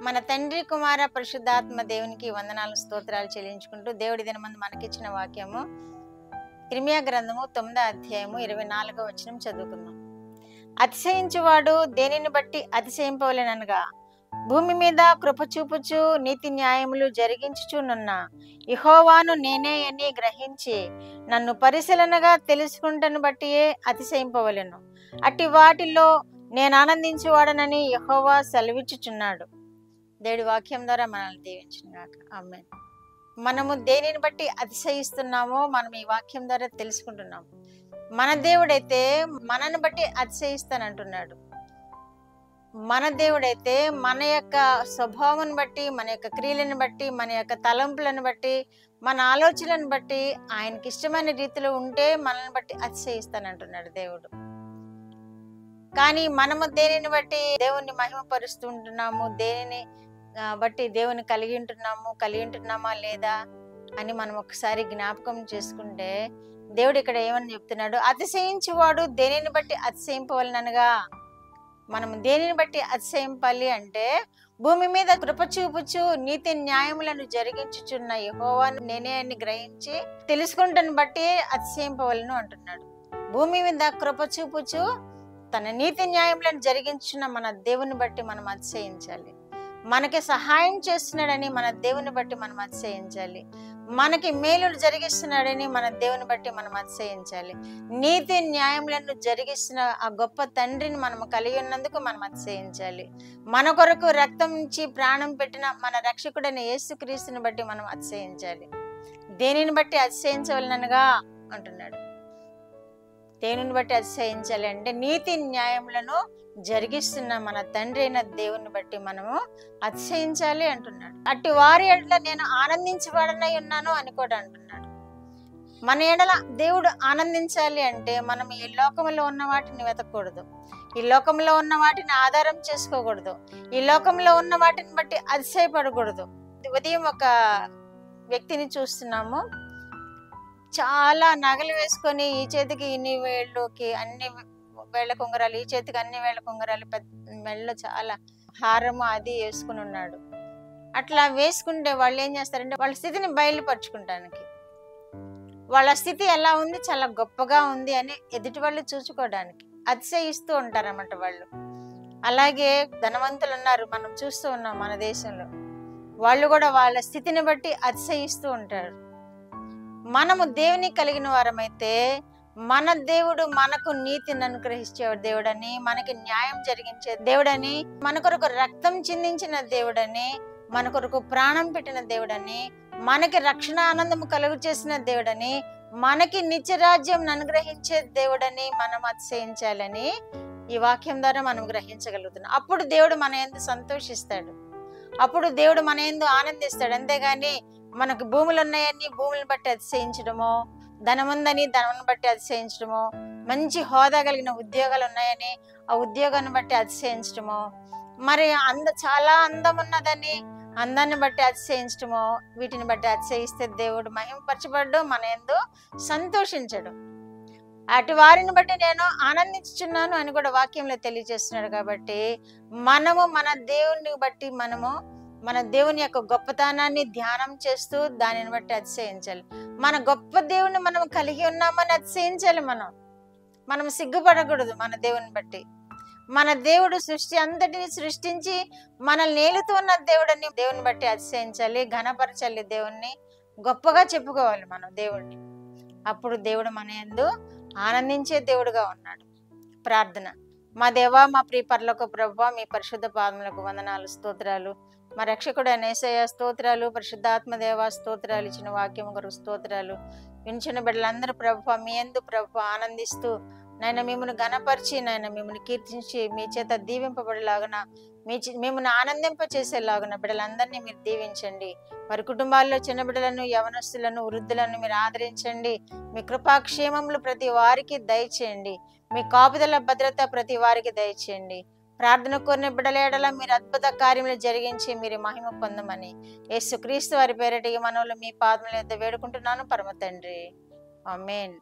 మన తండ్రి కుమార పరిశుద్ధాత్మ దేవునికి వందనాలు స్తోత్రాలు చెల్లించుకుంటూ దేవుడి దినమందు మనకిచ్చిన వాక్యము ఇర్మియా గ్రంథము 9వ అధ్యాయము 24వ వచనం చదువుకుందాం. అతిశయించువాడు దేనిని బట్టి అతిశయింపవలెననగా భూమి మీద కృప చూపుచు నీతి న్యాయములు జరిగించుచునున్న యెహోవాను నేనే అని గ్రహించి నన్ను పరిశీలనగా తెలుసుకుంటను బట్టియే అతిశయింపవలెను. అట్టి వాటిలో నేను ఆనందించువాడనని యెహోవా సెలవిచ్చుచున్నాడు. దేవుడి వాక్యం ద్వారా మనల్ని దీవించును గాక. ఆమేన్. మనము దేనిని బట్టి అతిశయిస్తున్నామో మనం ఈ వాక్యం ద్వారా తెలుసుకుంటున్నాము. మన దేవుడైతే మనని బట్టి అతిశయిస్తానంటున్నాడు. మన దేవుడైతే మన యొక్క స్వభావాన్ని బట్టి, మన యొక్క క్రియలను బట్టి, మన యొక్క తలంపులను బట్టి, మన ఆలోచనలను బట్టి ఆయనకి ఇష్టమైన రీతిలో ఉంటే మనల్ని బట్టి అతిశయిస్తానంటున్నాడు దేవుడు. కానీ మనము దేనిని బట్టి దేవుణ్ణి మహిమపరుస్తూ ఉంటున్నాము, దేనిని బట్టి దేవుని కలిగి ఉంటున్నామా లేదా అని మనం ఒకసారి జ్ఞాపకం చేసుకుంటే దేవుడు ఇక్కడ ఏమని చెప్తున్నాడు? అతిశయించువాడు దేనిని బట్టి అతిశయింపవలనగా. మనం దేనిని బట్టి అతిశయింపాలి అంటే భూమి మీద కృప చూపుచు నీతి న్యాయములను జరిగించుచున్న యెహోవాను నేనే అని గ్రహించి తెలుసుకుంటాను బట్టి అతిశయింపవలను అంటున్నాడు. భూమి మీద కృప చూపుచు తన నీతి న్యాయములను జరిగించున్న మన దేవుని బట్టి మనం అతిశయించాలి. మనకి సహాయం చేస్తున్నాడని మన దేవుని బట్టి మనం అతిశయించాలి. మనకి మేలులు జరిగిస్తున్నాడని మన దేవుని బట్టి మనం అతిశయించాలి. నీతి న్యాయములను జరిగిస్తున్న ఆ గొప్ప తండ్రిని మనం కలిగి ఉన్నందుకు మనం అతిశయించాలి. మన కొరకు రక్తం ఇచ్చి ప్రాణం పెట్టిన మన రక్షకుడైన యేసుక్రీస్తుని బట్టి మనం అతిశయించాలి. దేనిని బట్టి అతిశయించవలనగా అంటున్నాడు. దేనిని బట్టి అతిశయించాలి అంటే నీతి న్యాయములను జరిగిస్తున్న మన తండ్రి అయిన దేవుని బట్టి మనము అతిశయించాలి అంటున్నాడు. అట్టి వారి ఎడల నేను ఆనందించబడనై ఉన్నాను అని కూడా అంటున్నాడు. మన ఎడల దేవుడు ఆనందించాలి అంటే మనం ఈ లోకంలో ఉన్న వాటిని వెతకూడదు, ఈ లోకంలో ఉన్న వాటిని ఆధారం చేసుకోకూడదు, ఈ లోకంలో ఉన్న వాటిని బట్టి అతిశయపడకూడదు. ఉదయం ఒక వ్యక్తిని చూస్తున్నాము, చాలా నగలు వేసుకొని ఈ చేతికి ఇన్ని వేళ్ళకి అన్ని వేళ్ల కుంగరాలు, ఈ చేతికి అన్ని వేళ్ల కుంగరాలు, మెళ్ళలో చాలా హారము అది వేసుకుని ఉన్నాడు. అట్లా వేసుకుంటే వాళ్ళు ఏం చేస్తారంటే వాళ్ళ స్థితిని బయలుపరుచుకుంటానికి, వాళ్ళ స్థితి ఎలా ఉంది, చాలా గొప్పగా ఉంది అని ఎదుటి వాళ్ళు చూసుకోవడానికి అతిశయిస్తూ ఉంటారన్నమాట వాళ్ళు. అలాగే ధనవంతులు ఉన్నారు, మనం చూస్తూ ఉన్నాం మన దేశంలో. వాళ్ళు కూడా వాళ్ళ స్థితిని బట్టి అతిశయిస్తూ ఉంటారు. మనము దేవుని కలిగిన వారమైతే మన దేవుడు మనకు నీతిని అనుగ్రహించే దేవుడని, మనకి న్యాయం జరిగించే దేవుడని, మన కొరకు రక్తం చిందించిన దేవుడని, మన కొరకు ప్రాణం పెట్టిన దేవుడని, మనకి రక్షణ ఆనందము కలుగు చేసిన దేవుడని, మనకి నిత్యరాజ్యం అనుగ్రహించే దేవుడని మనం అతిశయించాలని ఈ వాక్యం ద్వారా మనం గ్రహించగలుగుతున్నాం. అప్పుడు దేవుడు మన యందు సంతోషిస్తాడు, అప్పుడు దేవుడు మన యందు ఆనందిస్తాడు. అంతేగాని మనకు భూములు ఉన్నాయని భూములను బట్టి అతిశయించడమో, ధనం ఉందని ధనం బట్టి అతిశయించడమో, మంచి హోదా కలిగిన ఉద్యోగాలు ఉన్నాయని ఆ ఉద్యోగాన్ని బట్టి అతిశయించడమో, మరి చాలా అందం ఉన్నదని అందాన్ని బట్టి అతిశయించడమో, వీటిని బట్టి అతిశయిస్తే దేవుడు మహిమపరచబడ్డు, మన యందు సంతోషించడు. అటు వారిని బట్టి నేను ఆనందించుచున్నాను అని కూడా వాక్యంలో తెలియజేస్తున్నాడు. కాబట్టి మనము మన దేవుని బట్టి మన దేవుని యొక్క గొప్పతనాన్ని ధ్యానం చేస్తూ దానిని బట్టి అతిశయించాలి. మన గొప్ప దేవుని మనం కలిగి ఉన్నామని అతిశయించాలి. మనం సిగ్గుపడకూడదు మన దేవుని బట్టి. మన దేవుడు సృష్టి అంతటిని సృష్టించి మనల్ని నేలుతూ ఉన్న దేవుడిని దేవుని బట్టి అతిశయించాలి, ఘనపరచాలి, దేవుణ్ణి గొప్పగా చెప్పుకోవాలి మనం దేవుణ్ణి. అప్పుడు దేవుడు మన యందు ఆనందించే దేవుడుగా ఉన్నాడు. ప్రార్థన. మా దేవా, మా ప్రియ పరలోక ప్రభువా, మీ పరిశుద్ధ పాదములకు వందనాలు, స్తోత్రాలు. మా రక్షకుడైన యేసయ్య స్తోత్రాలు, పరిశుద్ధాత్మ దేవా స్తోత్రాలు, ఇచ్చిన వాక్యం కొరకు స్తోత్రాలు. వినిచిన బిడ్డలందరూ ప్రభువా మీ యందు ప్రభువా ఆనందిస్తూ నాయన మిమ్మల్ని ఘనపరిచి నాయన మిమ్మల్ని కీర్తించి మీ చేత దీవింపబడేలాగున మిమ్మల్ని ఆనందింప చేసేలాగున బిడ్డలందరినీ మీరు దీవించండి. వారి కుటుంబాల్లో చిన్న బిడ్డలను, యవనస్తులను, వృద్ధులను మీరు ఆదరించండి. మీ కృపాక్షేమములు ప్రతి వారికి దయచేయండి. మీ కాపుదల భద్రత ప్రతి వారికి దయచేయండి. ప్రార్థన కోరిన బిడ్డల ఎడల మీరు అద్భుత కార్యములు జరిగించి మీరు మహిమ పొందమని యేసుక్రీస్తు వారి పేరిట ఈ మనవులు మీ పాదముల యొద్ద వేడుకుంటున్నాను పరమ తండ్రి. ఆమేన్.